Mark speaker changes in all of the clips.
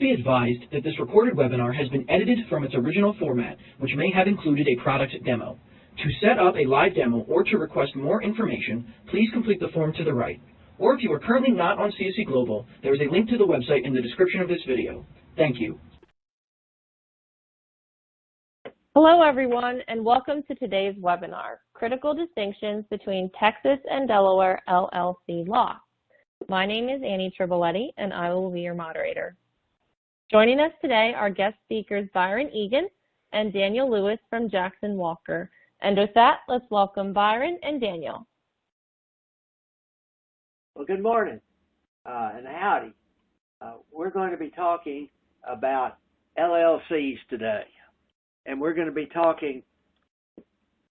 Speaker 1: be advised that this recorded webinar has been edited from its original format, which may have included a product demo. To set up a live demo or to request more information, please complete the form to the right. Or if you are currently not on CSE Global, there is a link to the website in the description of this video. Thank you.
Speaker 2: Hello, everyone, and welcome to today's webinar, Critical Distinctions Between Texas and Delaware LLC Law. My name is Annie Triboletti, and I will be your moderator. Joining us today are guest speakers Byron Egan and Daniel Lewis from Jackson Walker. And with that, let's welcome Byron and Daniel.
Speaker 3: Well, good morning and howdy. We're going to be talking about LLCs today. And we're going to be talking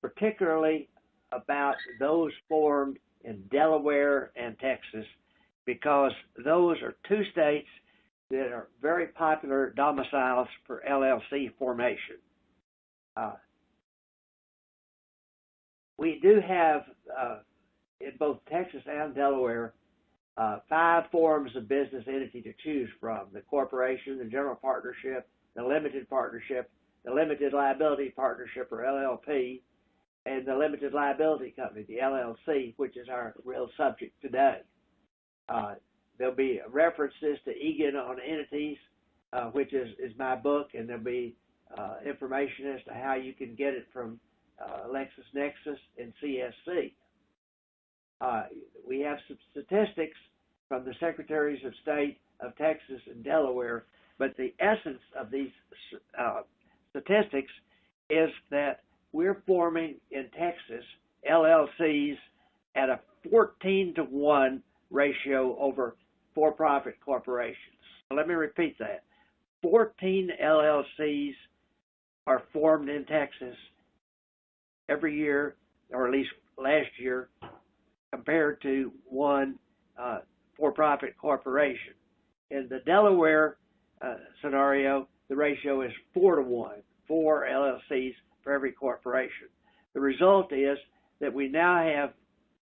Speaker 3: particularly about those formed in Delaware and Texas, because those are two states that are very popular domiciles for LLC formation. We do have, in both Texas and Delaware, 5 forms of business entity to choose from: the corporation, the general partnership, the limited partnership, the Limited Liability Partnership, or LLP, and the Limited Liability Company, the LLC, which is our real subject today. There'll be references to EGAN on Entities, which is my book, and there'll be information as to how you can get it from LexisNexis and CSC. We have some statistics from the Secretaries of State of Texas and Delaware, but the essence of these statistics is that we're forming in Texas LLCs at a 14-to-1 ratio over for-profit corporations. Let me repeat that. 14 LLCs are formed in Texas every year, or at least last year, compared to one for-profit corporation. In the Delaware scenario, the ratio is 4-to-1, 4 LLCs for every corporation. The result is that we now have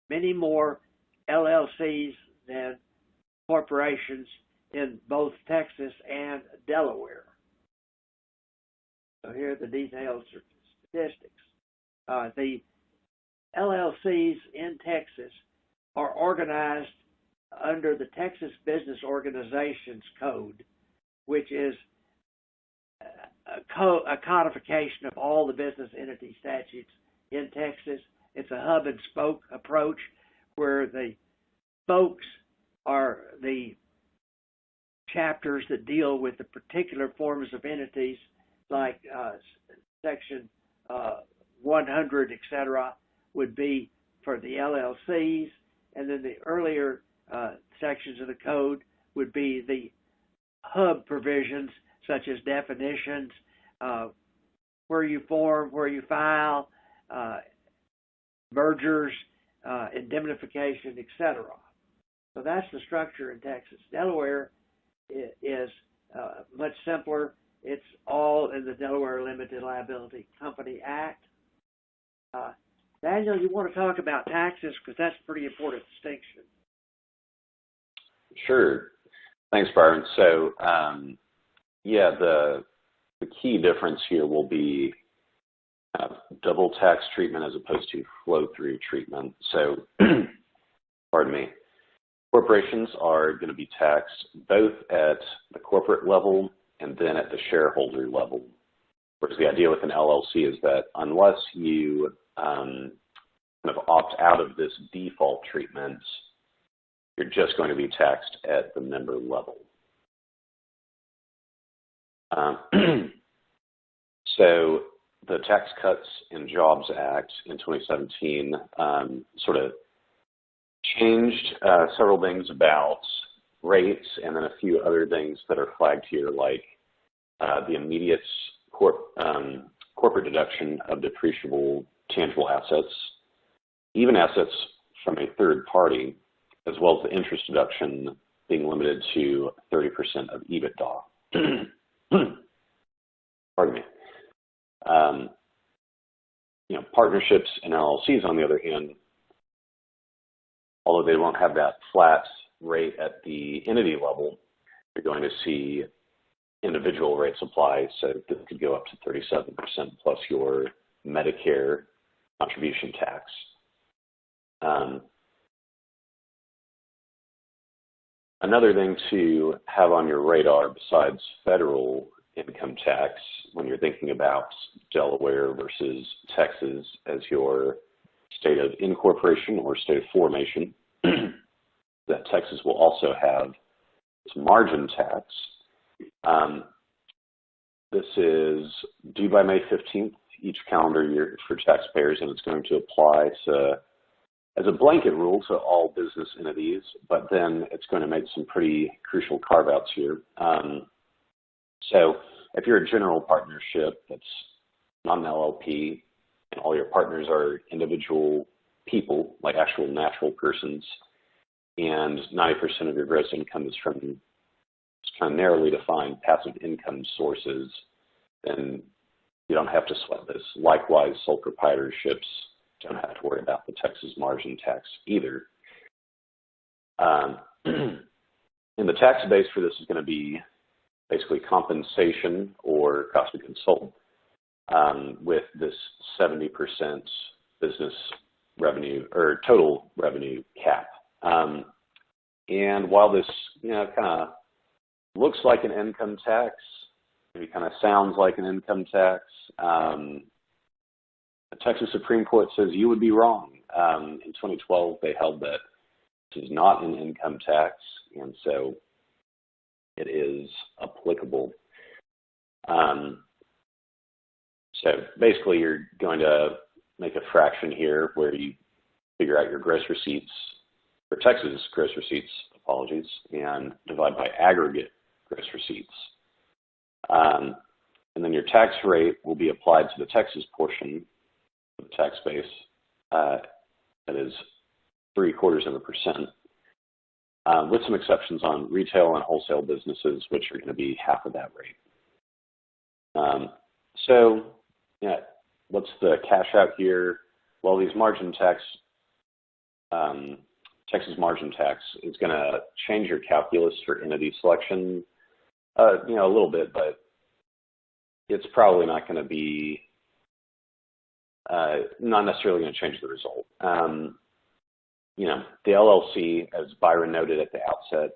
Speaker 3: many more LLCs than corporations in both Texas and Delaware. So here are the detailed statistics. The LLCs in Texas are organized under the Texas Business Organizations Code, which is a codification of all the business entity statutes in Texas. It's a hub and spoke approach where the spokes are the chapters that deal with the particular forms of entities, like section 100, etc., would be for the LLCs, and then the earlier sections of the code would be the hub provisions, such as definitions, where you form, where you file, mergers, indemnification, etc. So that's the structure in Texas. Delaware is much simpler. It's all in the Delaware Limited Liability Company Act. Daniel, you want to talk about taxes, because that's a pretty important distinction.
Speaker 4: Sure. Thanks, Byron. So, yeah, the key difference here will be double tax treatment as opposed to flow-through treatment. So, pardon me, corporations are going to be taxed both at the corporate level and then at the shareholder level. Whereas the idea with an LLC is that unless you kind of opt out of this default treatment, you're just going to be taxed at the member level. So the Tax Cuts and Jobs Act in 2017 sort of changed several things about rates, and then a few other things that are flagged here, like the immediate corporate deduction of depreciable tangible assets, even assets from a third party, as well as the interest deduction being limited to 30% of EBITDA. Pardon me. Partnerships and LLCs, on the other hand, although they won't have that flat rate at the entity level, you're going to see individual rates apply, so this could go up to 37% plus your Medicare contribution tax. Another thing to have on your radar besides federal income tax when you're thinking about Delaware versus Texas as your state of incorporation or state of formation, that Texas will also have some margin tax. This is due by May 15th each calendar year for taxpayers, and it's going to apply to, as a blanket rule, to all business entities, but then it's going to make some pretty crucial carve-outs here. So if you're a general partnership that's not an LLP, and all your partners are individual people, like actual natural persons, and 90% of your gross income is from kind of narrowly defined passive income sources, then you don't have to sweat this. Likewise, sole proprietorships don't have to worry about the Texas margin tax either. And the tax base for this is going to be basically compensation or cost of goods sold, with this 70% business revenue or total revenue cap. And while this, kind of looks like an income tax, maybe kind of sounds like an income tax, the Texas Supreme Court says you would be wrong. In 2012, they held that this is not an income tax, and so it is applicable. So basically, you're going to make a fraction here where you figure out your gross receipts, or Texas gross receipts, apologies, and divide by aggregate gross receipts. And then your tax rate will be applied to the Texas portion of the tax base. That is 0.75%, with some exceptions on retail and wholesale businesses, which are going to be half of that rate. So, what's the cash out here? Well, these margin tax, Texas margin tax is going to change your calculus for entity selection, a little bit, but it's probably not going to be, not necessarily going to change the result. The LLC, as Byron noted at the outset,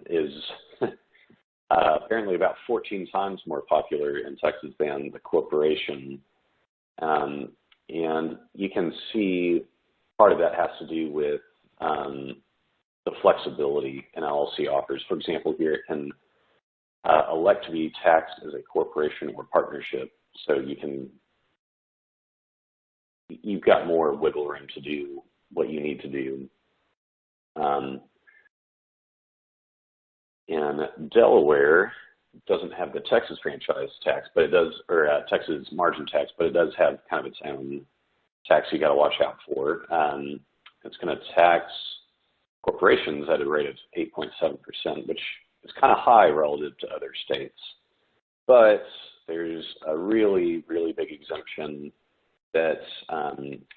Speaker 4: is apparently about 14 times more popular in Texas than the corporation. And you can see part of that has to do with the flexibility an LLC offers. For example, here it can elect to be taxed as a corporation or partnership, so you've got more wiggle room to do what you need to do. And Delaware doesn't have the Texas franchise tax, but it does, or Texas margin tax, but it does have kind of its own tax you got to watch out for. It's going to tax corporations at a rate of 8.7%, which is kind of high relative to other states. But there's a really, really big exemption that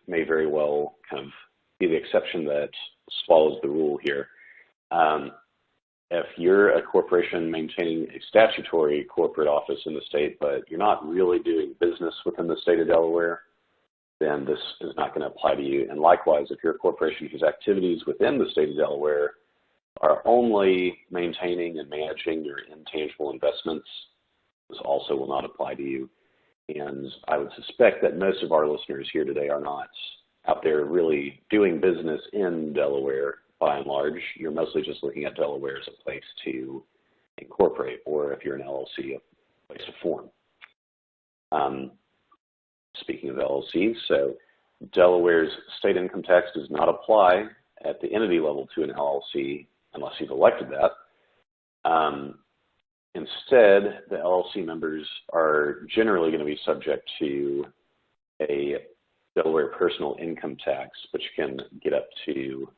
Speaker 4: may very well kind of be the exception that swallows the rule here. If you're a corporation maintaining a statutory corporate office in the state, but you're not really doing business within the state of Delaware, then this is not going to apply to you. And likewise, if you're a corporation whose activities within the state of Delaware are only maintaining and managing your intangible investments, this also will not apply to you. And I would suspect that most of our listeners here today are not out there really doing business in Delaware. By and large, you're mostly just looking at Delaware as a place to incorporate, or if you're an LLC, a place to form. Speaking of LLCs, so Delaware's state income tax does not apply at the entity level to an LLC unless you've elected that. Instead, the LLC members are generally going to be subject to a Delaware personal income tax, which can get up to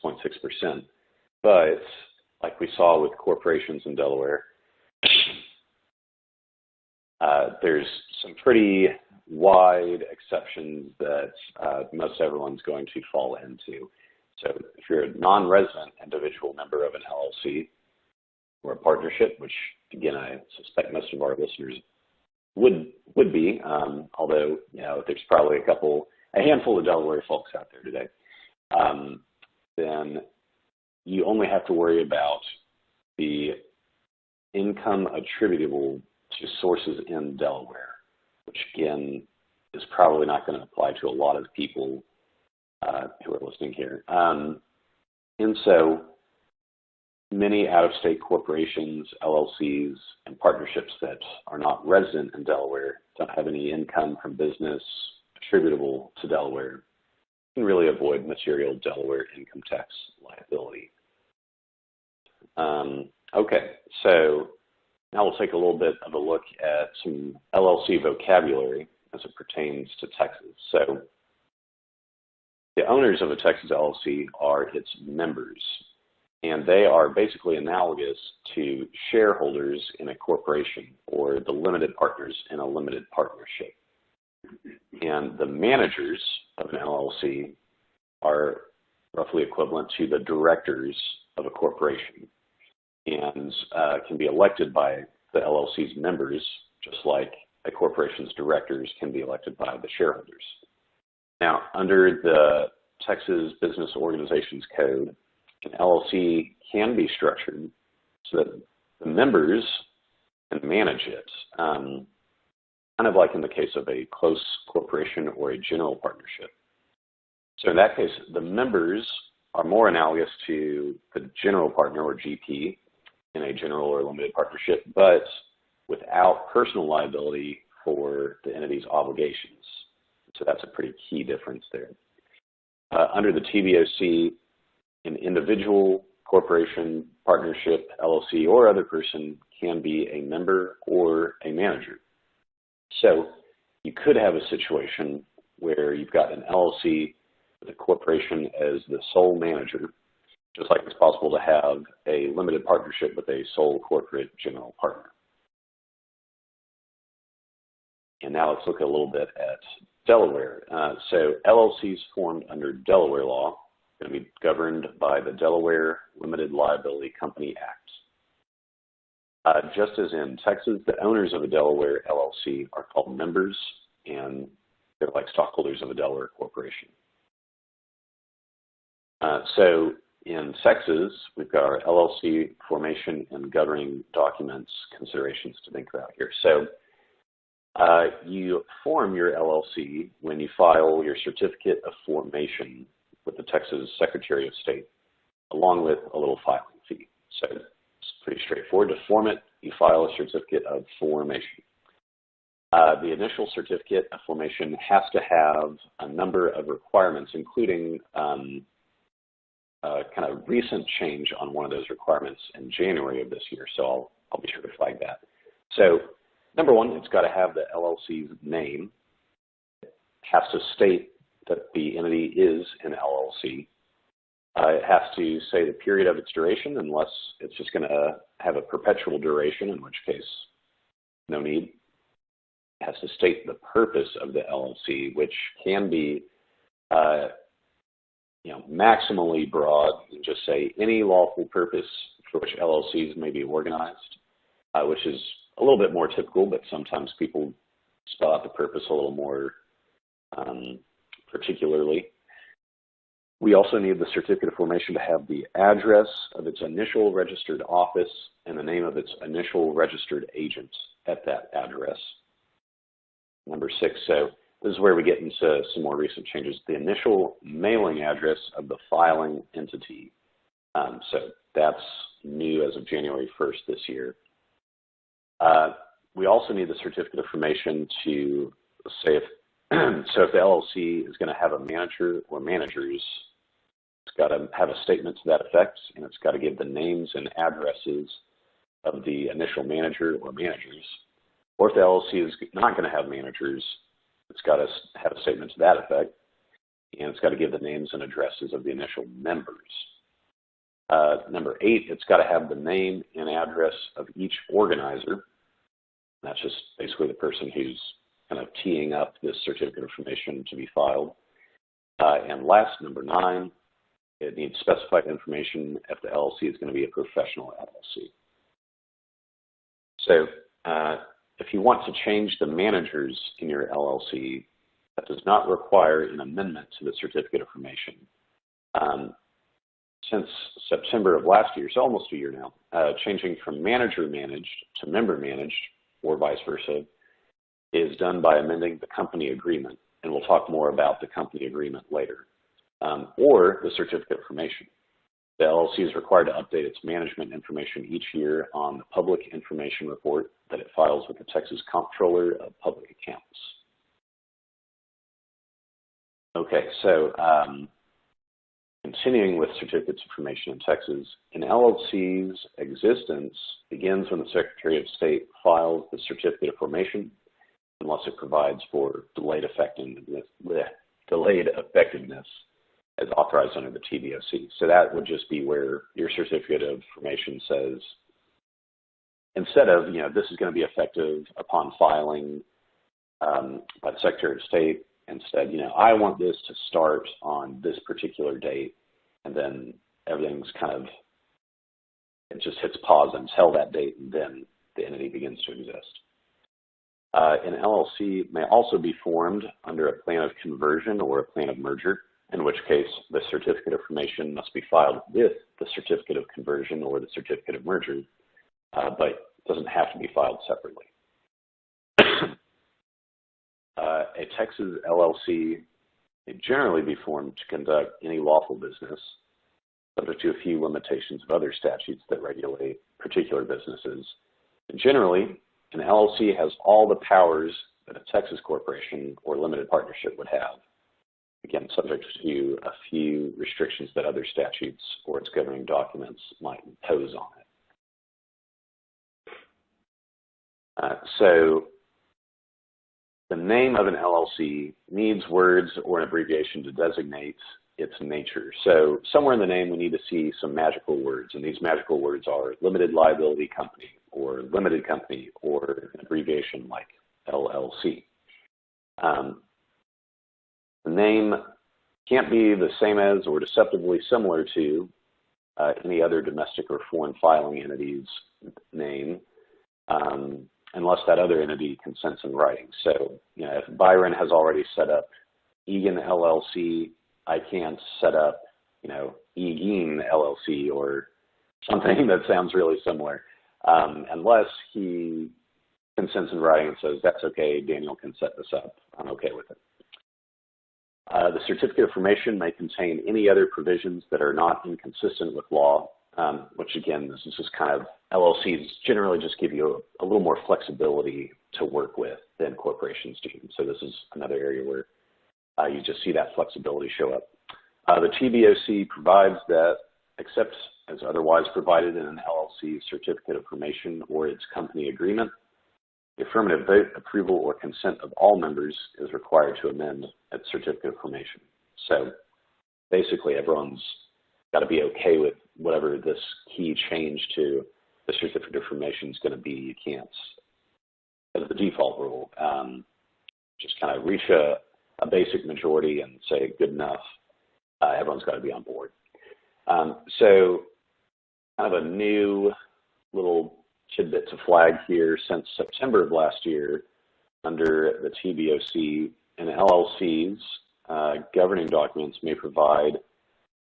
Speaker 4: 6.6%. But like we saw with corporations in Delaware, there's some pretty wide exceptions that most everyone's going to fall into. So if you're a non-resident individual member of an LLC or a partnership, which Again, I suspect most of our listeners would be, although, you know, there's probably a handful of Delaware folks out there today. Then you only have to worry about the income attributable to sources in Delaware, which again is probably not going to apply to a lot of people who are listening here. And so many out-of-state corporations, LLCs, and partnerships that are not resident in Delaware don't have any income from business attributable to Delaware, can really avoid material Delaware income tax liability. Okay, so now we'll take a little bit of a look at some LLC vocabulary as it pertains to Texas. So the owners of a Texas LLC are its members, and they are basically analogous to shareholders in a corporation or the limited partners in a limited partnership. And the managers of an LLC are roughly equivalent to the directors of a corporation and can be elected by the LLC's members, just like a corporation's directors can be elected by the shareholders. Now, under the Texas Business Organizations Code, an LLC can be structured so that the members can manage it, kind of like in the case of a close corporation or a general partnership. So in that case, the members are more analogous to the general partner or GP in a general or limited partnership, but without personal liability for the entity's obligations. So that's a pretty key difference there. Under the TBOC, an individual, corporation, partnership, LLC, or other person can be a member or a manager. So you could have a situation where you've got an LLC with a corporation as the sole manager, just like it's possible to have a limited partnership with a sole corporate general partner. And now let's look a little bit at Delaware. So LLCs formed under Delaware law are going to be governed by the Delaware Limited Liability Company Act. Just as in Texas, the owners of a Delaware LLC are called members, and they're like stockholders of a Delaware corporation. So in Texas, we've got our LLC formation and governing documents considerations to think about here. So you form your LLC when you file your certificate of formation with the Texas Secretary of State, along with a little filing fee. So it's pretty straightforward. To form it, you file a certificate of formation. The initial certificate of formation has to have a number of requirements, including kind of recent change on one of those requirements in January of this year. So I'll be sure to flag that. So number one, it's got to have the LLC's name. It has to state that the entity is an LLC. It has to say the period of its duration, unless it's just going to have a perpetual duration, in which case no need. It has to state the purpose of the LLC, which can be maximally broad, and just say any lawful purpose for which LLCs may be organized, which is a little bit more typical, but sometimes people spell out the purpose a little more particularly. We also need the certificate of formation to have the address of its initial registered office and the name of its initial registered agent at that address. Number 6, so this is where we get into some more recent changes. The initial mailing address of the filing entity. So that's new as of January 1st this year. We also need the certificate of formation to say so if the LLC is going to have a manager or managers, it's got to have a statement to that effect, and it's got to give the names and addresses of the initial manager or managers. Or if the LLC is not going to have managers, it's got to have a statement to that effect, and it's got to give the names and addresses of the initial members. Number 8, it's got to have the name and address of each organizer. That's just basically the person who's kind of teeing up this certificate of formation to be filed. And last, number 9, it needs specified information if the LLC is going to be a professional LLC. So if you want to change the managers in your LLC, that does not require an amendment to the certificate of formation. Since September of last year, so almost a year now, changing from manager managed to member managed, or vice versa, is done by amending the company agreement, and we'll talk more about the company agreement later, or the certificate of formation. The LLC is required to update its management information each year on the public information report that it files with the Texas Comptroller of Public Accounts. Okay, so continuing with certificates of formation in Texas, an LLC's existence begins when the Secretary of State files the certificate of formation, unless it provides for delayed effectiveness as authorized under the TBOC. So that would just be where your certificate of formation says, instead of, this is going to be effective upon filing by the Secretary of State, instead, I want this to start on this particular date, and then everything's kind of, it just hits pause until that date, and then the entity begins to exist. An LLC may also be formed under a plan of conversion or a plan of merger, in which case the certificate of formation must be filed with the certificate of conversion or the certificate of merger, but doesn't have to be filed separately. A Texas LLC may generally be formed to conduct any lawful business, subject to a few limitations of other statutes that regulate particular businesses. And generally, an LLC has all the powers that a Texas corporation or limited partnership would have. Again, subject to a few restrictions that other statutes or its governing documents might impose on it. So the name of an LLC needs words or an abbreviation to designate its nature. So somewhere in the name we need to see some magical words, and these magical words are Limited Liability Company or Limited Company or an abbreviation like LLC. The name can't be the same as or deceptively similar to any other domestic or foreign filing entity's name, unless that other entity consents in writing. So, if Byron has already set up EGAN LLC, I can't set up, EGAN LLC or something that sounds really similar, unless he consents in writing and says, that's okay, Daniel can set this up, I'm okay with it. The certificate of formation may contain any other provisions that are not inconsistent with law, which again, this is just kind of, LLCs generally just give you a little more flexibility to work with than corporations do. So this is another area where you just see that flexibility show up. The TBOC provides that, except as otherwise provided in an LLC certificate of formation or its company agreement, the affirmative vote, approval, or consent of all members is required to amend its certificate of formation. So basically, everyone's got to be okay with whatever this key change to the certificate of formation is going to be. You can't, as the default rule, just kind of reach a basic majority and say good enough. Everyone's got to be on board. So kind of a new little tidbit to flag here. Since September of last year, under the TBOC, and LLC's governing documents may provide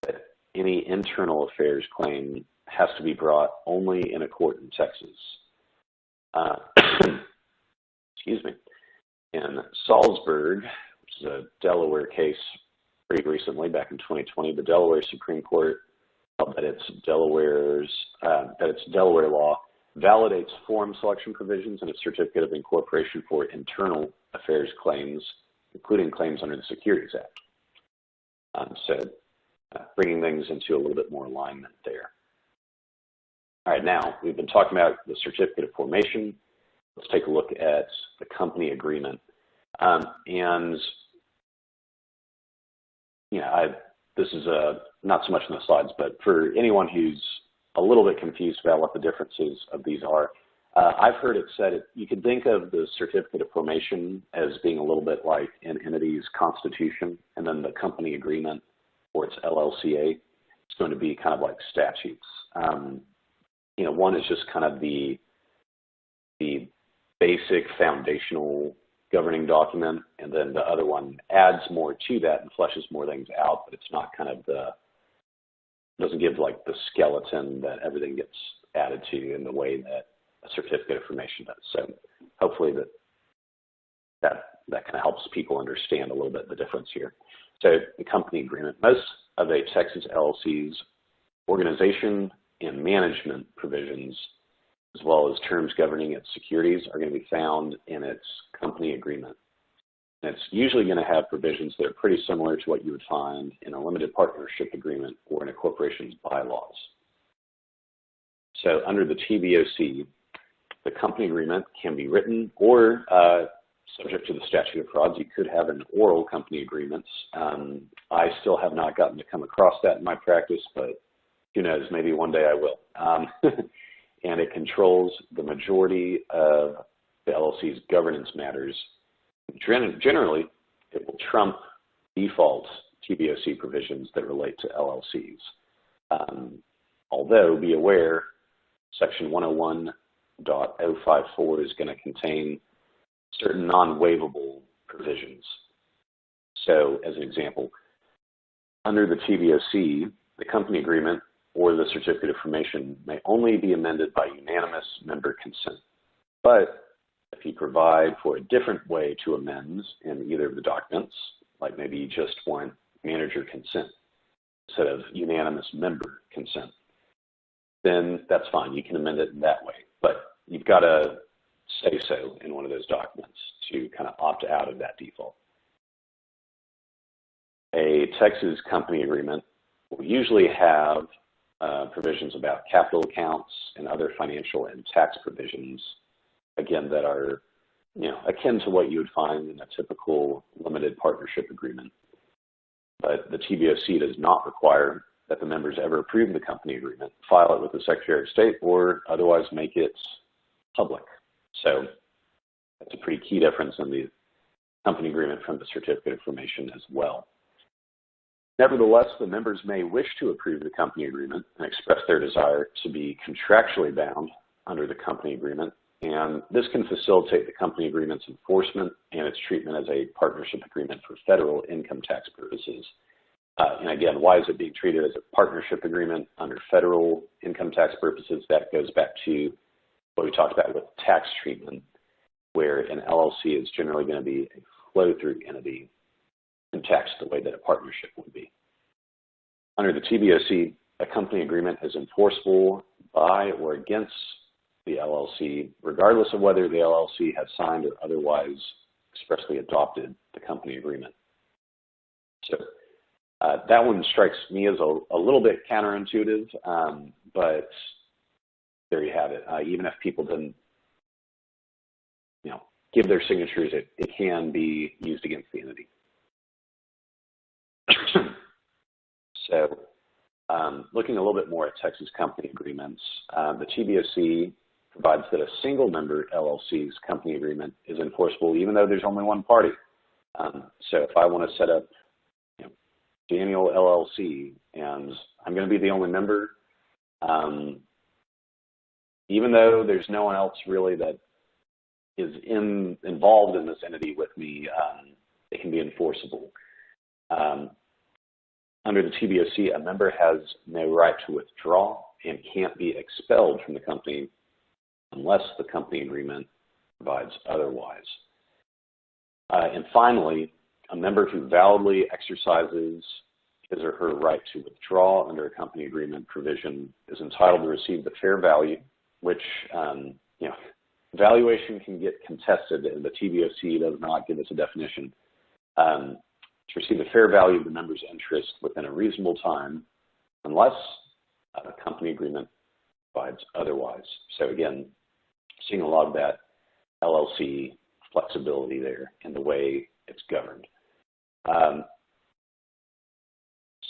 Speaker 4: that any internal affairs claim has to be brought only in a court in Texas. Excuse me. In Salzburg, which is a Delaware case pretty recently, back in 2020, the Delaware Supreme Court held that its Delaware law validates form selection provisions in its certificate of incorporation for internal affairs claims, including claims under the Securities Act. So bringing things into a little bit more alignment there. All right, now we've been talking about the certificate of formation. Let's take a look at the company agreement. This is not so much in the slides, but for anyone who's a little bit confused about what the differences of these are, I've heard it said you could think of the certificate of formation as being a little bit like an entity's constitution, and then the company agreement or its LLCA is going to be kind of like statutes. One is just kind of the the basic foundational governing document, and then the other one adds more to that and fleshes more things out, but it's not kind of doesn't give like the skeleton that everything gets added to in the way that a certificate of formation does. So hopefully that kind of helps people understand a little bit the difference here. So the company agreement, most of a Texas LLC's organization and management provisions, as well as terms governing its securities, are going to be found in its company agreement. And it's usually going to have provisions that are pretty similar to what you would find in a limited partnership agreement or in a corporation's bylaws. So under the TBOC, the company agreement can be written or subject to the statute of frauds, you could have an oral company agreement. I still have not gotten to come across that in my practice, but who knows, maybe one day I will. And it controls the majority of the LLC's governance matters. Generally, it will trump default TBOC provisions that relate to LLCs. Although, be aware, Section 101.054 is going to contain certain non-waivable provisions. So, as an example, under the TBOC, the company agreement or the certificate of formation may only be amended by unanimous member consent. But if you provide for a different way to amend in either of the documents, like maybe you just want manager consent instead of unanimous member consent, then that's fine. You can amend it in that way. But you've got to say so in one of those documents to kind of opt out of that default. A Texas company agreement will usually have provisions about capital accounts and other financial and tax provisions, again, that are akin to what you would find in a typical limited partnership agreement. But the TBOC does not require that the members ever approve the company agreement, file it with the Secretary of State, or otherwise make it public. So that's a pretty key difference in the company agreement from the certificate of formation as well. Nevertheless, the members may wish to approve the company agreement and express their desire to be contractually bound under the company agreement, and this can facilitate the company agreement's enforcement and its treatment as a partnership agreement for federal income tax purposes. And again, why is it being treated as a partnership agreement under federal income tax purposes? That goes back to what we talked about with tax treatment, where an LLC is generally going to be a flow-through entity and taxed the way that a partnership would be. Under the TBOC, a company agreement is enforceable by or against the LLC, regardless of whether the LLC has signed or otherwise expressly adopted the company agreement. So that one strikes me as a little bit counterintuitive, but there you have it. Even if people didn't, give their signatures, it can be used against the entity. So looking a little bit more at Texas company agreements, the TBOC provides that a single member LLC's company agreement is enforceable even though there's only one party. So if I want to set up Daniel LLC and I'm going to be the only member, even though there's no one else really that is involved in this entity with me, it can be enforceable. Under the TBOC, a member has no right to withdraw and can't be expelled from the company unless the company agreement provides otherwise. And finally, a member who validly exercises his or her right to withdraw under a company agreement provision is entitled to receive the fair value, which, valuation can get contested, and the TBOC does not give us a definition. To receive the fair value of the member's interest within a reasonable time, unless a company agreement provides otherwise. So again, seeing a lot of that LLC flexibility there in the way it's governed.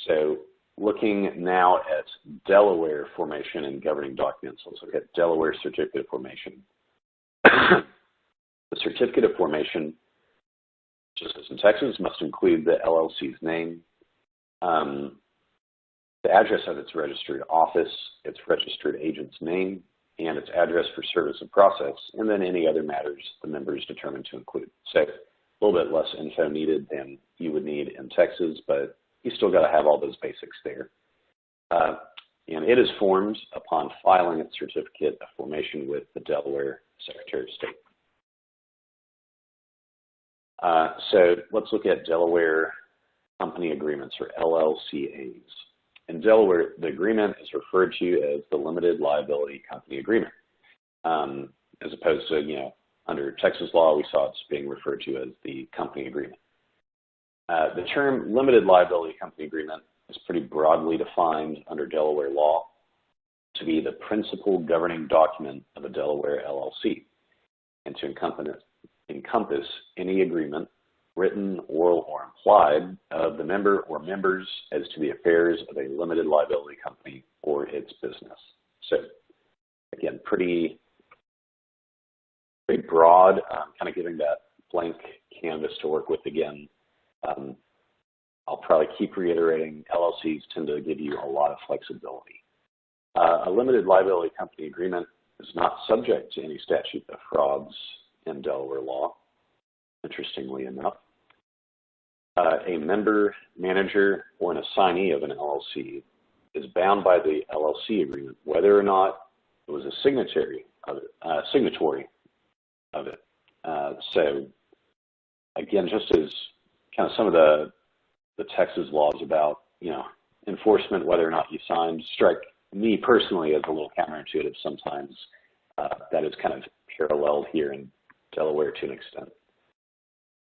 Speaker 4: So looking now at Delaware formation and governing documents, let's look at Delaware certificate of formation. The certificate of formation, just as in Texas, must include the LLC's name, the address of its registered office, its registered agent's name, and its address for service of process, and then any other matters the members determine to include. So a little bit less info needed than you would need in Texas, but you still got to have all those basics there. And it is formed upon filing its certificate of formation with the Delaware Secretary of State. So let's look at Delaware company agreements, or LLCAs. In Delaware, the agreement is referred to as the Limited Liability Company Agreement, as opposed to, under Texas law, we saw it's being referred to as the company agreement. The term Limited Liability Company Agreement is pretty broadly defined under Delaware law to be the principal governing document of a Delaware LLC, and to encompass any agreement, written, oral, or implied, of the member or members as to the affairs of a limited liability company or its business. So, again, pretty broad, kind of giving that blank canvas to work with again. I'll probably keep reiterating, LLCs tend to give you a lot of flexibility. A limited liability company agreement is not subject to any statute of frauds in Delaware law, interestingly enough. A member, manager, or an assignee of an LLC is bound by the LLC agreement, whether or not it was a signatory of it. So, again, just as kind of some of the Texas laws about, enforcement, whether or not you signed, strike me personally as a little counterintuitive sometimes. That is kind of paralleled here in Delaware to an extent.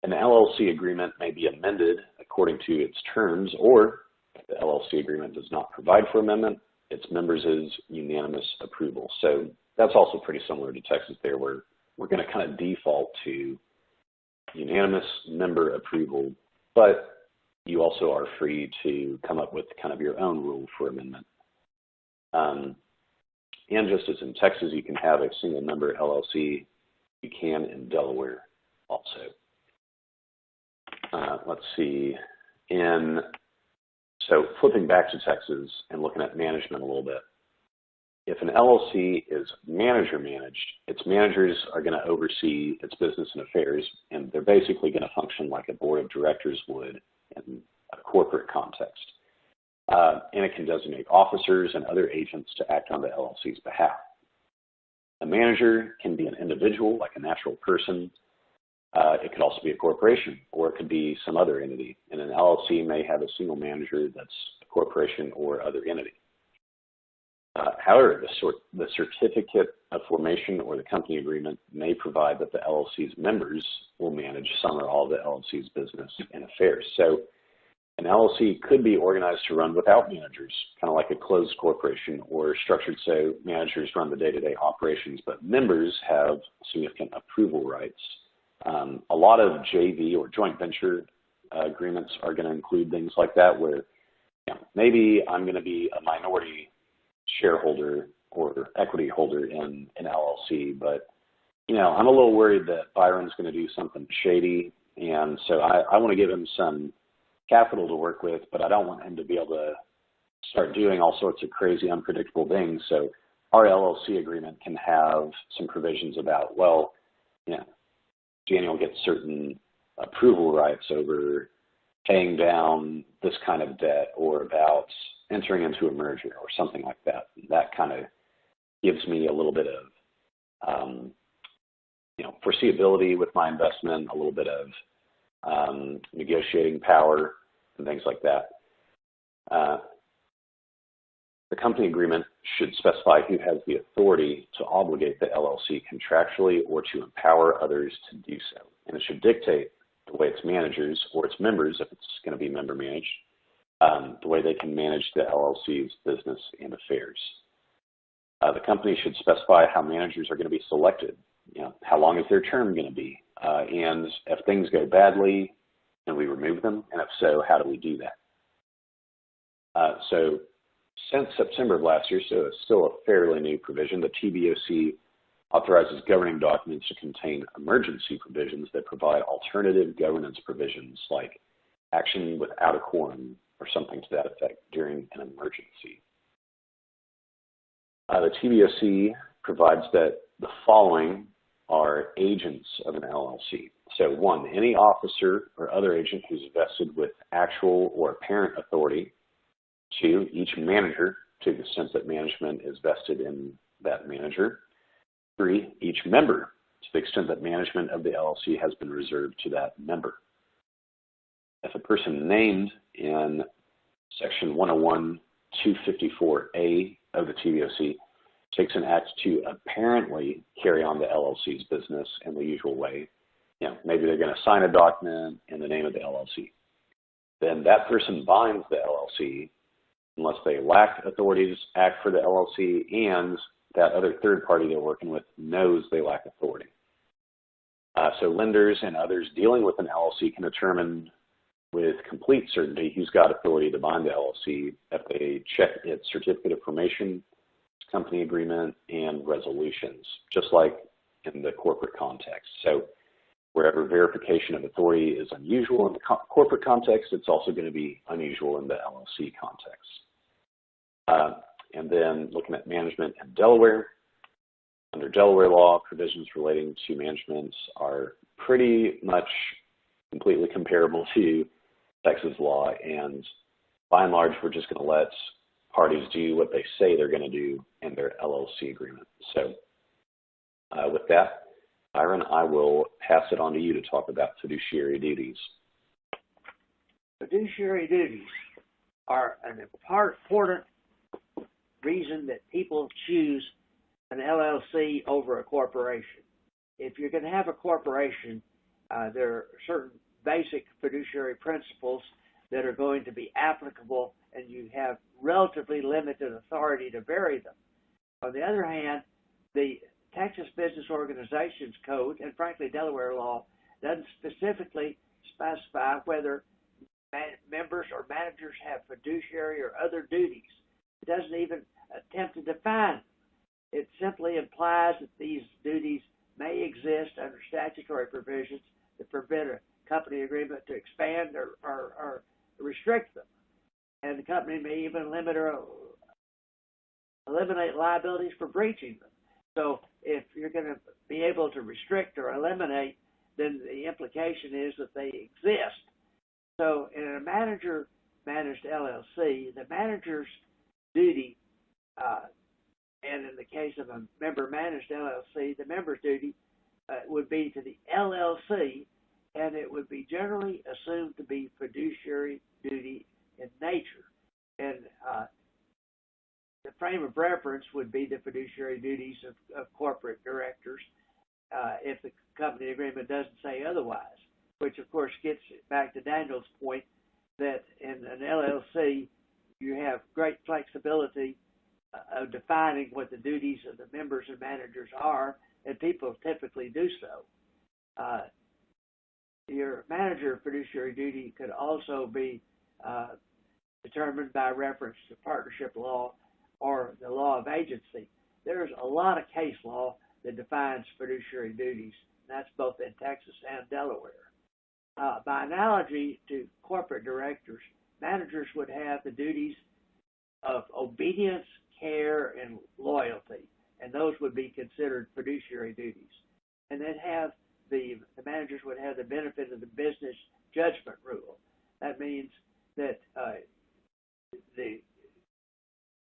Speaker 4: An LLC agreement may be amended according to its terms, or if the LLC agreement does not provide for amendment, its members' unanimous approval. So that's also pretty similar to Texas there, where we're going to kind of default to unanimous member approval, but you also are free to come up with kind of your own rule for amendment. And just as in Texas, you can have a single member LLC, you can in Delaware also. Let's see. So flipping back to Texas and looking at management a little bit, if an LLC is manager managed, its managers are going to oversee its business and affairs, and they're basically going to function like a board of directors would in a corporate context. And it can designate officers and other agents to act on the LLC's behalf. A manager can be an individual, like a natural person. It could also be a corporation, or it could be some other entity. And an LLC may have a single manager that's a corporation or other entity. However, the certificate of formation or the company agreement may provide that the LLC's members will manage some or all of the LLC's business and affairs. So an LLC could be organized to run without managers, kind of like a closed corporation, or structured so managers run the day-to-day operations, but members have significant approval rights. A lot of JV or joint venture agreements are going to include things like that, where maybe I'm going to be a minority shareholder or equity holder in an LLC, but I'm a little worried that Byron's going to do something shady, and so I want to give him some capital to work with, but I don't want him to be able to start doing all sorts of crazy, unpredictable things. So our LLC agreement can have some provisions about, well, Daniel gets certain approval rights over paying down this kind of debt, or about entering into a merger or something like that. That kind of gives me a little bit of foreseeability with my investment, a little bit of negotiating power and things like that. The company agreement should specify who has the authority to obligate the LLC contractually or to empower others to do so. And it should dictate the way its managers or its members, if it's going to be member managed, the way they can manage the LLC's business and affairs. The company should specify how managers are going to be selected. How long is their term going to be? And if things go badly, can we remove them? And if so, how do we do that? So since September of last year, so it's still a fairly new provision, the TBOC authorizes governing documents to contain emergency provisions that provide alternative governance provisions, like action without a quorum or something to that effect during an emergency. The TBOC provides that the following are agents of an LLC. So 1, any officer or other agent who's vested with actual or apparent authority. 2, each manager to the extent that management is vested in that manager. 3, each member to the extent that management of the LLC has been reserved to that member. If a person named in Section 101-254A of the TVOC takes an act to apparently carry on the LLC's business in the usual way, maybe they're going to sign a document in the name of the LLC, then that person binds the LLC unless they lack authority to act for the LLC and that other third party they're working with knows they lack authority. So lenders and others dealing with an LLC can determine with complete certainty who's got authority to bind the LLC if they check its certificate of formation, company agreement, and resolutions, just like in the corporate context. So wherever verification of authority is unusual in the corporate context, it's also going to be unusual in the LLC context. And then looking at management in Delaware, under Delaware law, provisions relating to management are pretty much completely comparable to Texas law, and by and large, we're just going to let parties do what they say they're going to do in their LLC agreement. So with that, Byron, I will pass it on to you to talk about fiduciary duties.
Speaker 3: Fiduciary duties are an important reason that people choose an LLC over a corporation. If you're going to have a corporation, there are certain basic fiduciary principles that are going to be applicable, and you have relatively limited authority to vary them. On the other hand, the Texas Business Organizations Code, and frankly Delaware law, doesn't specifically specify whether members or managers have fiduciary or other duties. It doesn't even attempt to define them. It simply implies that these duties may exist under statutory provisions that permit a company agreement to expand or restrict them. And the company may even eliminate liabilities for breaching them. So if you're going to be able to restrict or eliminate, then the implication is that they exist. So in a manager-managed LLC, the manager's duty, and in the case of a member-managed LLC, the member's duty would be to the LLC, and it would be generally assumed to be fiduciary duty in nature. And the frame of reference would be the fiduciary duties of corporate directors if the company agreement doesn't say otherwise, which of course gets back to Daniel's point that in an LLC you have great flexibility of defining what the duties of the members and managers are, and people typically do so. Your manager fiduciary duty could also be determined by reference to partnership law or the law of agency. There's a lot of case law that defines fiduciary duties, and that's both in Texas and Delaware. By analogy to corporate directors, managers would have the duties of obedience, care, and loyalty, and those would be considered fiduciary duties. And then have the managers would have the benefit of the business judgment rule. That means that the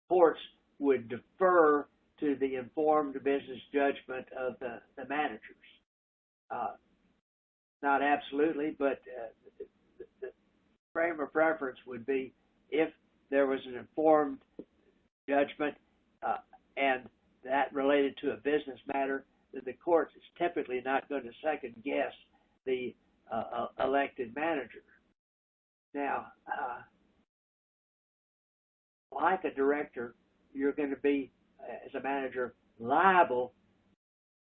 Speaker 3: courts would defer to the informed business judgment of the managers. Not absolutely, but the frame of reference would be if there was an informed judgment and that related to a business matter, that the court is typically not going to second guess the elected manager. Now, like a director, you're going to be, as a manager, liable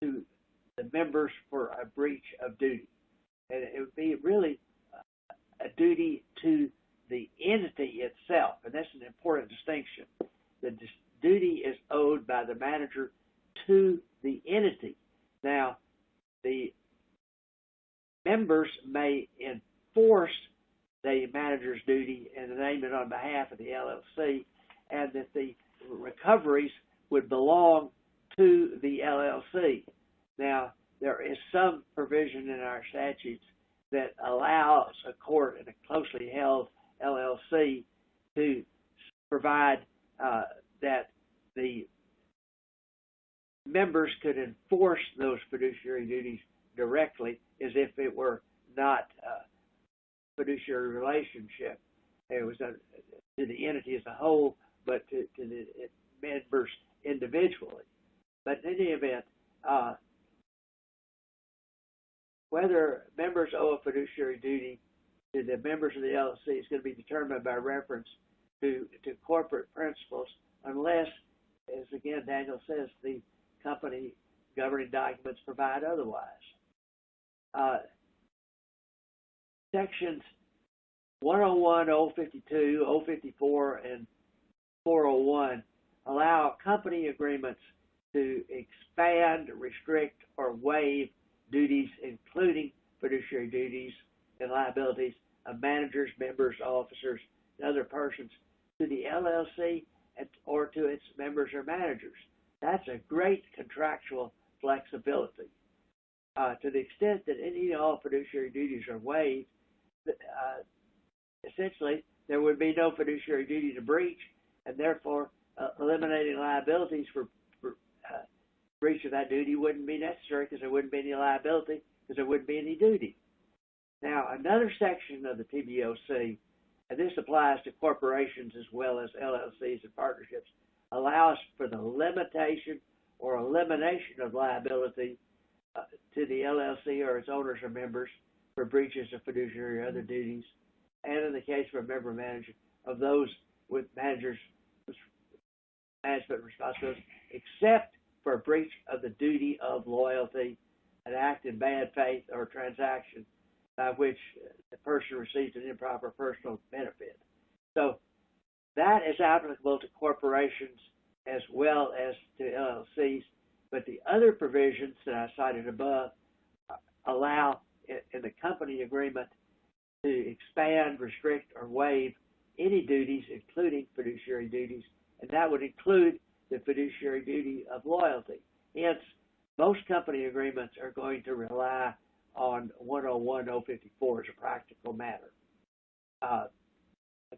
Speaker 3: to the members for a breach of duty. And it would be really a duty to the entity itself, and that's an important distinction. The duty is owed by the manager to the entity. Now, the members may enforce the manager's duty and name it on behalf of the LLC, and that the recoveries would belong to the LLC. Now, there is some provision in our statutes that allows a court in a closely held LLC to provide that the members could enforce those fiduciary duties directly as if it were not a fiduciary relationship. It was to the entity as a whole, but to the members individually. But in any event, whether members owe a fiduciary duty to the members of the LLC is going to be determined by reference to corporate principles, unless, as again Daniel says, the company governing documents provide otherwise. Sections 101, 052, 054, and 401 allow company agreements to expand, restrict, or waive duties, including fiduciary duties and liabilities of managers, members, officers, and other persons to the LLC or to its members or managers. That's a great contractual flexibility. To the extent that any and all fiduciary duties are waived, essentially there would be no fiduciary duty to breach, and therefore eliminating liabilities for breach of that duty wouldn't be necessary because there wouldn't be any liability because there wouldn't be any duty. Now, another section of the TBOC, and this applies to corporations as well as LLCs and partnerships, allows for the limitation or elimination of liability to the LLC or its owners or members for breaches of fiduciary or other duties, and in the case of a member manager, of those with managers with management responsibilities, except for a breach of the duty of loyalty, an act in bad faith, or transaction by which the person receives an improper personal benefit. So that is applicable to corporations as well as to LLCs, but the other provisions that I cited above allow in the company agreement to expand, restrict, or waive any duties, including fiduciary duties, and that would include the fiduciary duty of loyalty. Hence, most company agreements are going to rely on 101, 054 as a practical matter. A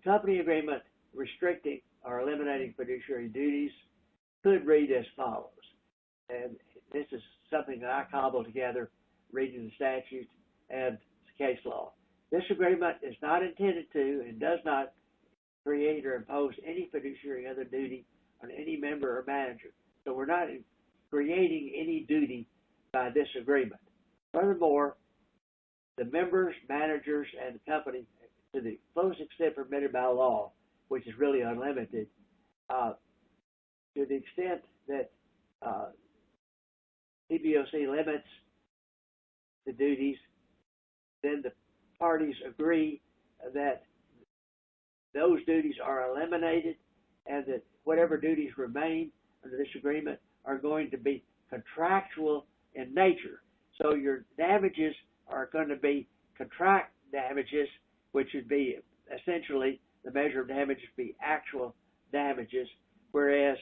Speaker 3: company agreement restricting or eliminating fiduciary duties could read as follows, and this is something that I cobbled together reading the statute and case law. This agreement is not intended to and does not create or impose any fiduciary other duty on any member or manager. So we're not creating any duty by this agreement. Furthermore, the members, managers, and the company, to the fullest extent permitted by law, which is really unlimited, to the extent that TBOC limits the duties, then the parties agree that those duties are eliminated and that whatever duties remain under this agreement are going to be contractual in nature. So your damages are going to be contract damages, which would be essentially the measure of damages would be actual damages, whereas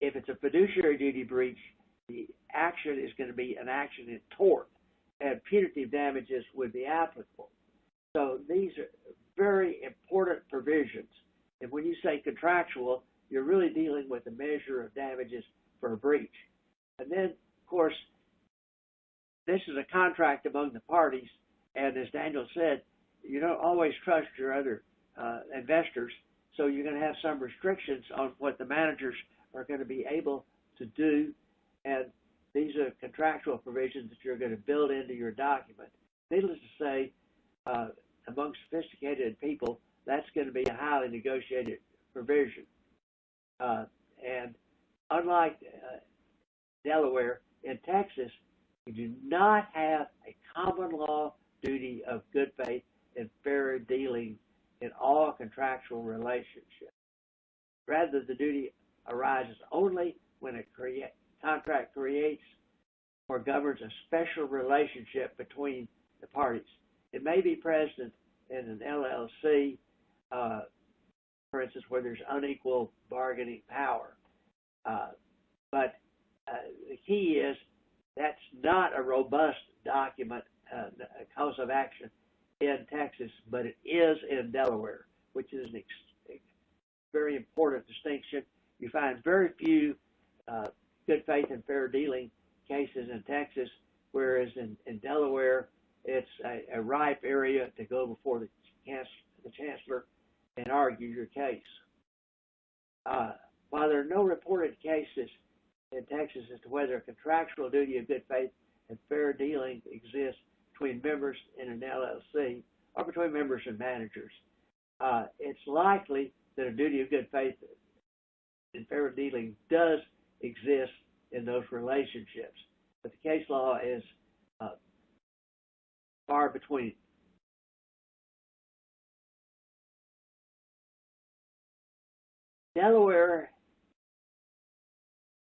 Speaker 3: if it's a fiduciary duty breach, the action is going to be an action in tort, and punitive damages would be applicable. So these are very important provisions. And when you say contractual, you're really dealing with the measure of damages for a breach. And then, of course, this is a contract among the parties, and as Daniel said, you don't always trust your other investors, so you're going to have some restrictions on what the managers are going to be able to do, and these are contractual provisions that you're going to build into your document. Needless to say, among sophisticated people, that's going to be a highly negotiated provision. And unlike Delaware, in Texas, you do not have a common law duty of good faith and fair dealing in all contractual relationships. Rather, the duty arises only when a contract creates or governs a special relationship between the parties. It may be present in an LLC, for instance, where there's unequal bargaining power. But key is that's not a robust document, cause of action in Texas, but it is in Delaware, which is a very important distinction. You find very few good faith and fair dealing cases in Texas, whereas in Delaware, it's a ripe area to go before the chancellor and argue your case. While there are no reported cases in Texas as to whether a contractual duty of good faith and fair dealing exists between members in an LLC or between members and managers, it's likely that a duty of good faith and fair dealing does exist in those relationships, but the case law is far between. Delaware,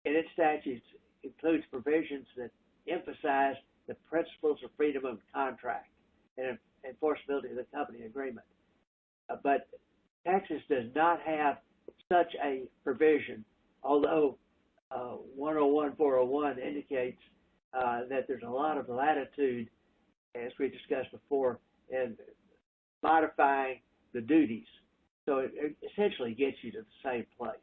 Speaker 3: in its statutes, includes provisions that emphasize the principles of freedom of contract and enforceability of the company agreement. But Texas does not have such a provision, although 101-401 indicates that there's a lot of latitude, as we discussed before, in modifying the duties. So it essentially gets you to the same place.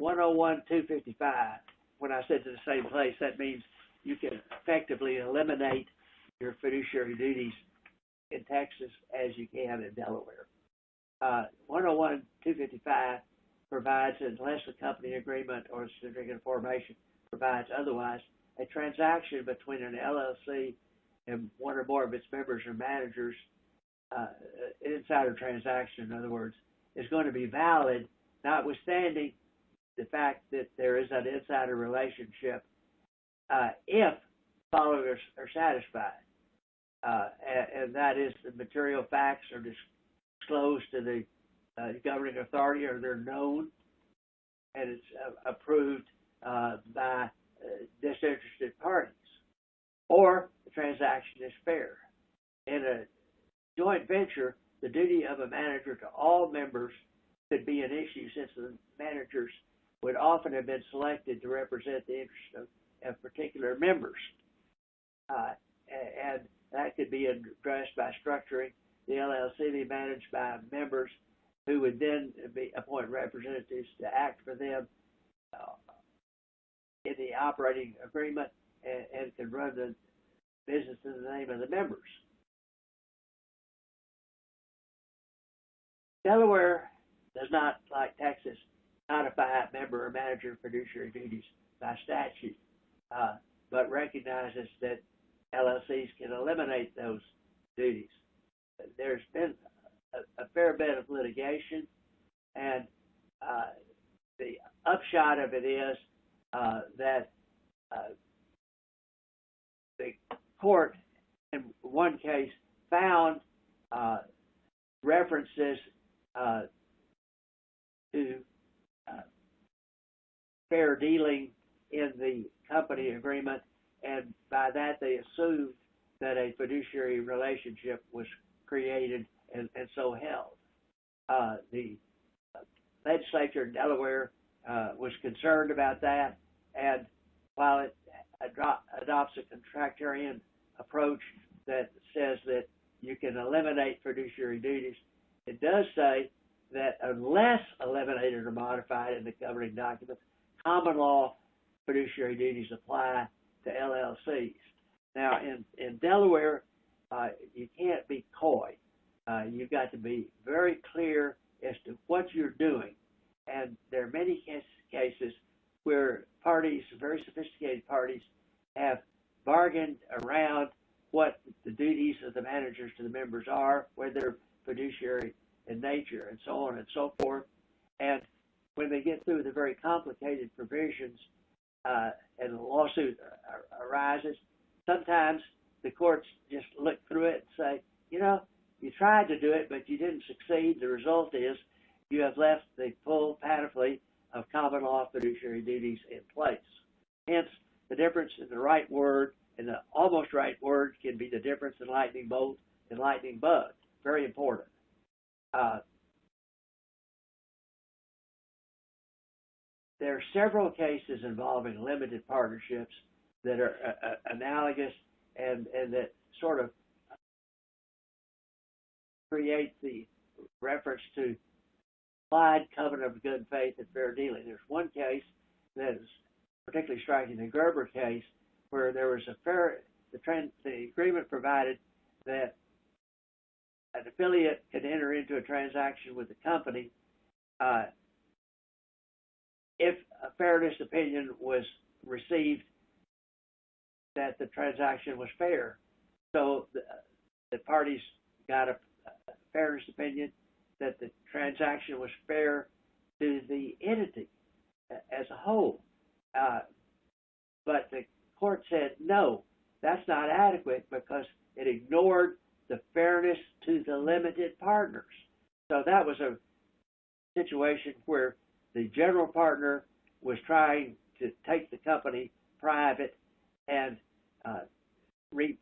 Speaker 3: 101-255, when I said to the same place, that means you can effectively eliminate your fiduciary duties in Texas as you can in Delaware. 101-255 provides, unless the company agreement or certificate of formation provides otherwise, a transaction between an LLC and one or more of its members or managers, insider transaction, in other words, is going to be valid, notwithstanding the fact that there is an insider relationship, if followers are satisfied, and that is the material facts are disclosed to the governing authority, or they're known, and it's approved by disinterested parties, or the transaction is fair. In a joint venture, the duty of a manager to all members could be an issue, since the managers would often have been selected to represent the interests of particular members. And that could be addressed by structuring the LLC to be managed by members who would then appoint representatives to act for them in the operating agreement and can run the business in the name of the members. Delaware does not, like Texas, codify member or manager fiduciary duties by statute, but recognizes that LLCs can eliminate those duties. There's been a fair bit of litigation, and the upshot of it is that the court, in one case, found references to fair dealing in the company agreement, and by that they assumed that a fiduciary relationship was created and so held. The legislature in Delaware was concerned about that, and while it adopts a contractarian approach that says that you can eliminate fiduciary duties, it does say that unless eliminated or modified in the governing documents, common law fiduciary duties apply to LLCs. Now, in Delaware, you can't be coy. You've got to be very clear as to what you're doing. And there are many cases where parties, very sophisticated parties, have bargained around what the duties of the managers to the members are, whether they're fiduciary in nature, and so on and so forth. And when they get through the very complicated provisions and a lawsuit arises, sometimes the courts just look through it and say, you know, you tried to do it, but you didn't succeed. The result is you have left the full panoply of common law fiduciary duties in place. Hence, the difference in the right word and the almost right word can be the difference in lightning bolt and lightning bug. Very important. there are several cases involving limited partnerships that are analogous and that sort of create the reference to implied covenant of good faith and fair dealing. There's one case that is particularly striking, the Gerber case, where there was the agreement provided that an affiliate could enter into a transaction with the company if a fairness opinion was received that the transaction was fair. So the parties got a fairness opinion that the transaction was fair to the entity as a whole. But the court said, no, that's not adequate because it ignored the fairness to the limited partners. So that was a situation where the general partner was trying to take the company private and reap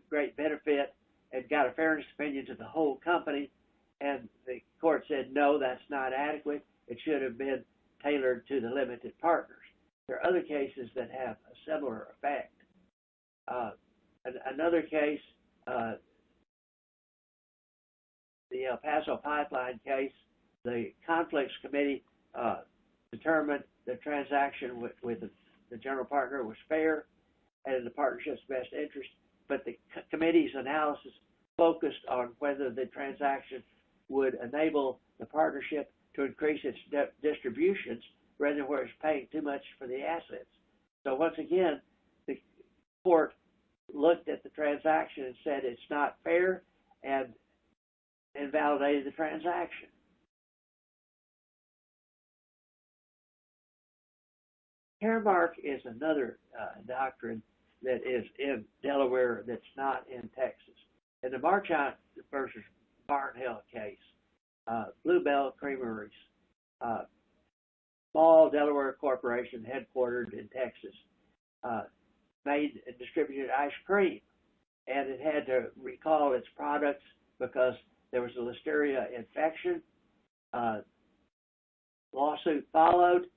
Speaker 3: great benefit and got a fairness opinion to the whole company, and the court said, no, that's not adequate. It should have been tailored to the limited partners. There are other cases that have a similar effect. Another case, the El Paso pipeline case, the conflicts committee determined the transaction with the general partner was fair and in the partnership's best interest, but the committee's analysis focused on whether the transaction would enable the partnership to increase its distributions rather than where it's paying too much for the assets. So once again, the court looked at the transaction and said it's not fair and invalidated the transaction. Caremark is another doctrine that is in Delaware that's not in Texas. In the Marchant versus Barnhill case, Bluebell Creameries, small Delaware corporation headquartered in Texas, made and distributed ice cream, and it had to recall its products because there was a listeria infection. Lawsuit followed.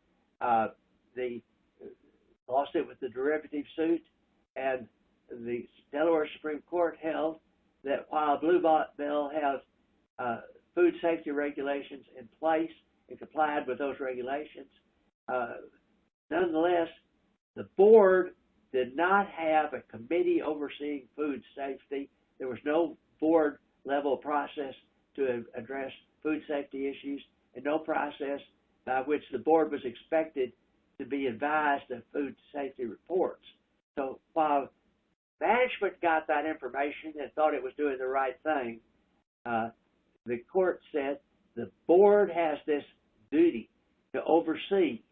Speaker 3: The lawsuit was the derivative suit, and the Delaware Supreme Court held that while Bluebell has food safety regulations in place and complied with those regulations, nonetheless, the board did not have a committee overseeing food safety. There was no board level process to address food safety issues and no process by which the board was expected to be advised of food safety reports. So while management got that information and thought it was doing the right thing, the court said the board has this duty to oversee,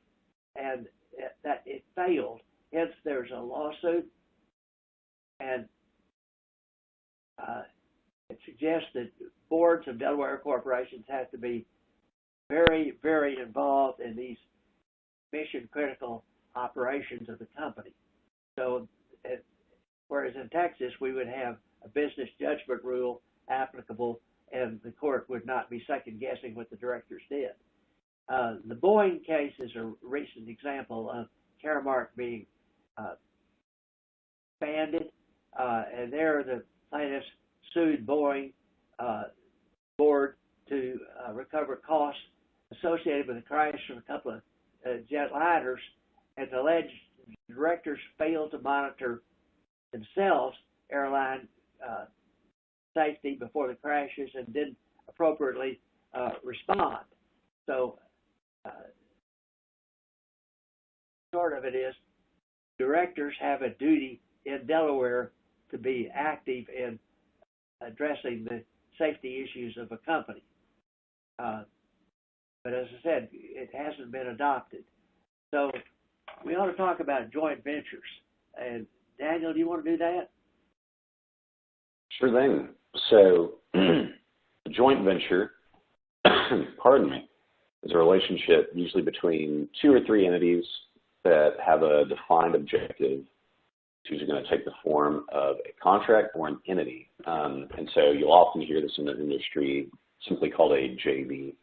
Speaker 3: and that it failed. Hence, there's a lawsuit, and it suggests that boards of Delaware corporations have to be very, very involved in these mission-critical operations of the company. So, whereas in Texas, we would have a business judgment rule applicable, and the court would not be second-guessing what the directors did. The Boeing case is a recent example of Caremark being expanded, and there the plaintiffs sued Boeing board to recover costs associated with the crash of a couple of jetliners, and alleged directors failed to monitor themselves airline safety before the crashes and didn't appropriately respond. So, short of it is, directors have a duty in Delaware to be active in addressing the safety issues of a company. But as I said, it hasn't been adopted. So we ought to talk about joint ventures. And Daniel, do you want to do that?
Speaker 4: Sure thing. So a joint venture, pardon me, is a relationship usually between two or three entities that have a defined objective. It's usually going to take the form of a contract or an entity. And so you'll often hear this in the industry simply called a JV.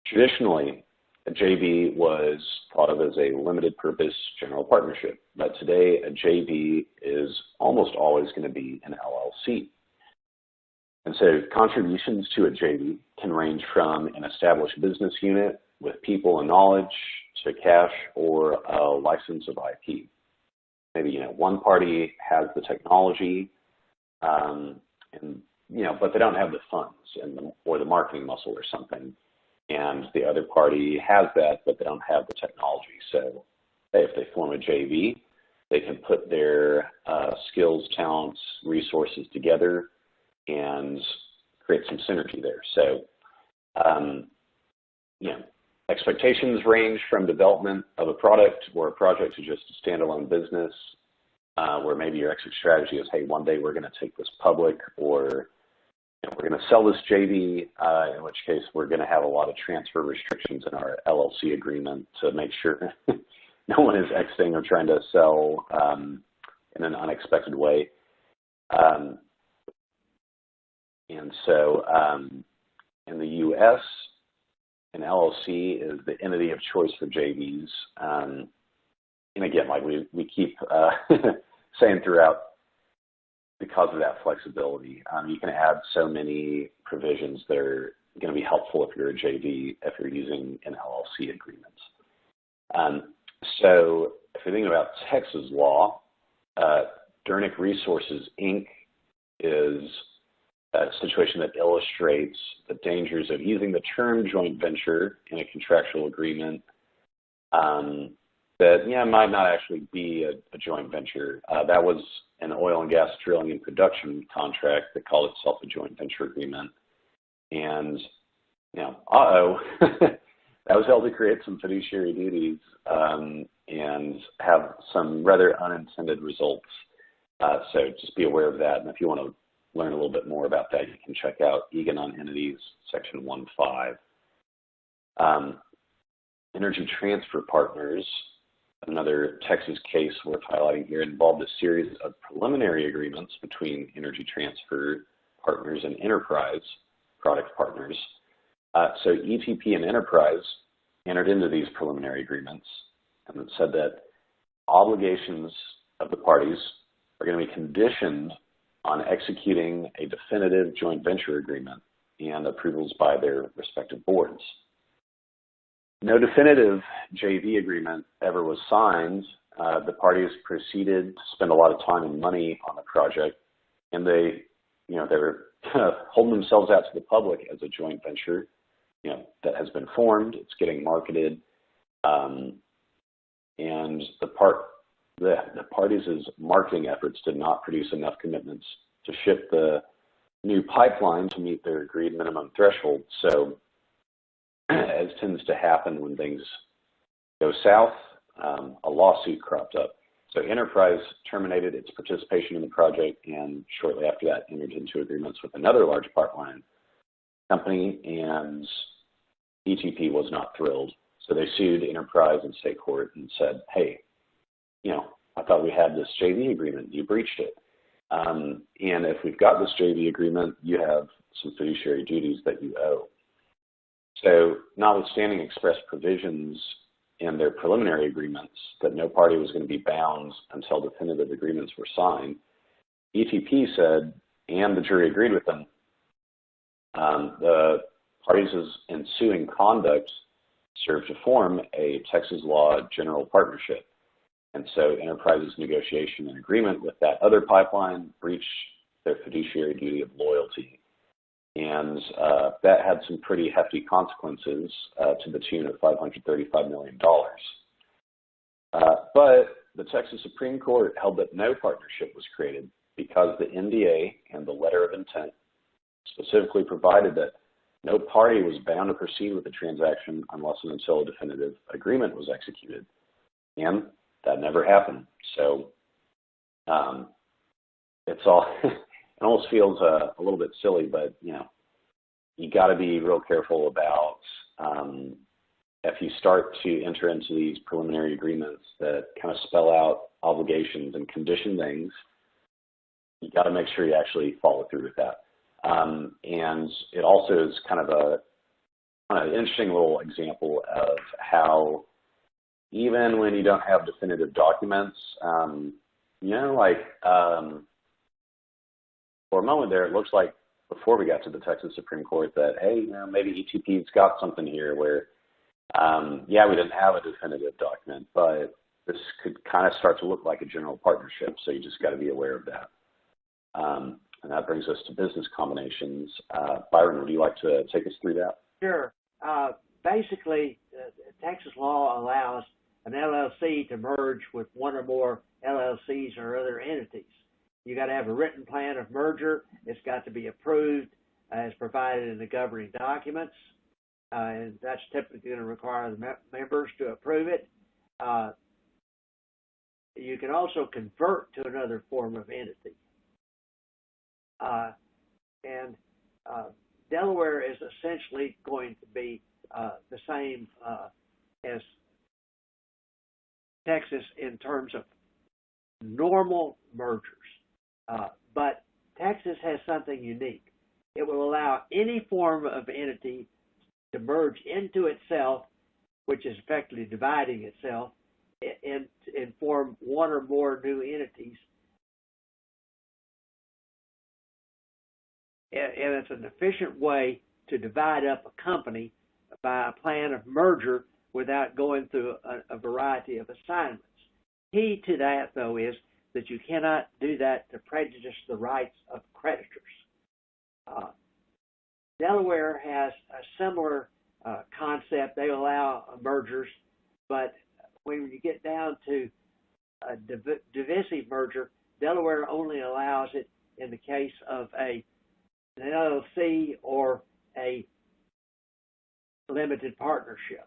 Speaker 4: Traditionally, a JV was thought of as a limited purpose general partnership, but today a JV is almost always going to be an LLC. And so contributions to a JV can range from an established business unit with people and knowledge to cash or a license of IP. Maybe, one party has the technology, but they don't have the funds or the marketing muscle or something. And the other party has that, but they don't have the technology. So if they form a JV, they can put their skills, talents, resources together and create some synergy there. So, expectations range from development of a product or a project to just a standalone business, where maybe your exit strategy is, hey, one day we're going to take this public, or we're going to sell this JV, in which case we're going to have a lot of transfer restrictions in our LLC agreement to make sure no one is exiting or trying to sell in an unexpected way. And so in the U.S., an LLC is the entity of choice for JVs. And again, like we keep saying throughout, because of that flexibility, you can add so many provisions that are going to be helpful if you're a JV, if you're using an LLC agreement. So if you're thinking about Texas law, Dernick Resources, Inc. is a situation that illustrates the dangers of using the term joint venture in a contractual agreement that might not actually be a joint venture. That was an oil and gas drilling and production contract that called itself a joint venture agreement. And, that was held to create some fiduciary duties and have some rather unintended results. So just be aware of that. And if you want to learn a little bit more about that, you can check out EGAN on Entities, Section 1.5. Energy Transfer Partners, another Texas case worth highlighting here, involved a series of preliminary agreements between Energy Transfer Partners and Enterprise Product Partners. So ETP and Enterprise entered into these preliminary agreements, and it said that obligations of the parties are going to be conditioned on executing a definitive joint venture agreement and approvals by their respective boards. No definitive JV agreement ever was signed. The parties proceeded to spend a lot of time and money on the project, and they were kind of holding themselves out to the public as a joint venture, that has been formed. It's getting marketed, and the parties' marketing efforts did not produce enough commitments to ship the new pipeline to meet their agreed minimum threshold. So, as tends to happen when things go south, a lawsuit cropped up. So Enterprise terminated its participation in the project, and shortly after that entered into agreements with another large pipeline company, and ETP was not thrilled. So they sued Enterprise in state court and said, hey, I thought we had this JV agreement. You breached it. And if we've got this JV agreement, you have some fiduciary duties that you owe. So notwithstanding express provisions in their preliminary agreements that no party was going to be bound until definitive agreements were signed, ETP said, and the jury agreed with them, the parties' ensuing conduct served to form a Texas law general partnership. And so Enterprise's negotiation and agreement with that other pipeline breached their fiduciary duty of loyalty. And that had some pretty hefty consequences to the tune of $535 million. But the Texas Supreme Court held that no partnership was created because the NDA and the letter of intent specifically provided that no party was bound to proceed with the transaction unless and until a definitive agreement was executed. And that never happened. So it's all, it almost feels a little bit silly, but you got to be real careful about if you start to enter into these preliminary agreements that kind of spell out obligations and condition things, you got to make sure you actually follow through with that. And it also is kind of an interesting little example of how even when you don't have definitive documents, you know, like for a moment there, it looks like before we got to the Texas Supreme Court that, hey, you know, maybe ETP's got something here where, yeah, we didn't have a definitive document, but this could kind of start to look like a general partnership, so you just got to be aware of that. And that brings us to business combinations. Byron, would you like to take us through that?
Speaker 3: Sure. Basically, Texas law allows an LLC to merge with one or more LLCs or other entities. You got to have a written plan of merger. It's got to be approved as provided in the governing documents, and that's typically going to require the members to approve it. You can also convert to another form of entity. Delaware is essentially going to be the same as Texas in terms of normal mergers. But Texas has something unique. It will allow any form of entity to merge into itself, which is effectively dividing itself, and form one or more new entities. And it's an efficient way to divide up a company by a plan of merger without going through a variety of assignments. Key to that, though, is that you cannot do that to prejudice the rights of creditors. Delaware has a similar concept. They allow mergers, but when you get down to a divisive merger, Delaware only allows it in the case of an LLC or a limited partnership.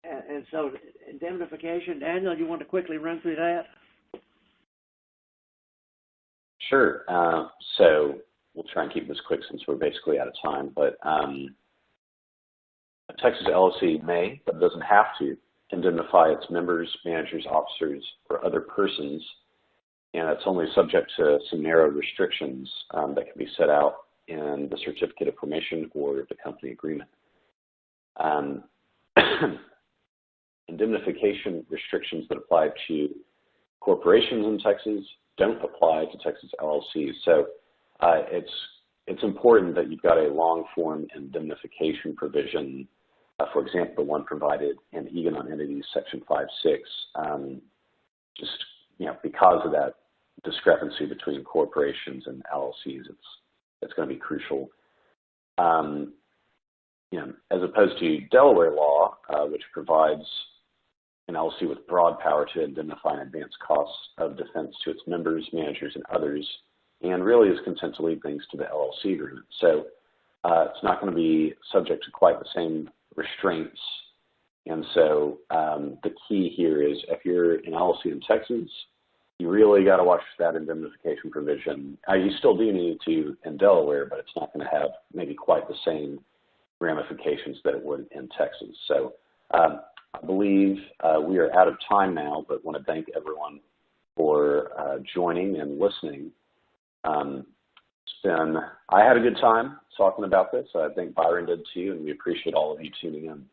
Speaker 3: And so indemnification, Daniel, you want to quickly run through that?
Speaker 4: Sure. So we'll try and keep this quick since we're basically out of time. But a Texas LLC may, but doesn't have to, indemnify its members, managers, officers, or other persons, and it's only subject to some narrow restrictions that can be set out in the certificate of formation or the company agreement. Indemnification restrictions that apply to corporations in Texas don't apply to Texas LLCs. So it's important that you've got a long-form indemnification provision, for example, the one provided in EGAN on Entities, Section 5.6, just because of that discrepancy between corporations and LLCs, it's going to be crucial. As opposed to Delaware law, which provides an LLC with broad power to indemnify and advance costs of defense to its members, managers, and others, and really is content to leave things to the LLC agreement. So it's not going to be subject to quite the same restraints. And so the key here is if you're an LLC in Texas, you really got to watch that indemnification provision. You still do need to in Delaware, but it's not going to have maybe quite the same ramifications that it would in Texas. So I believe we are out of time now, but want to thank everyone for joining and listening. I had a good time talking about this. I think Byron did too, and we appreciate all of you tuning in.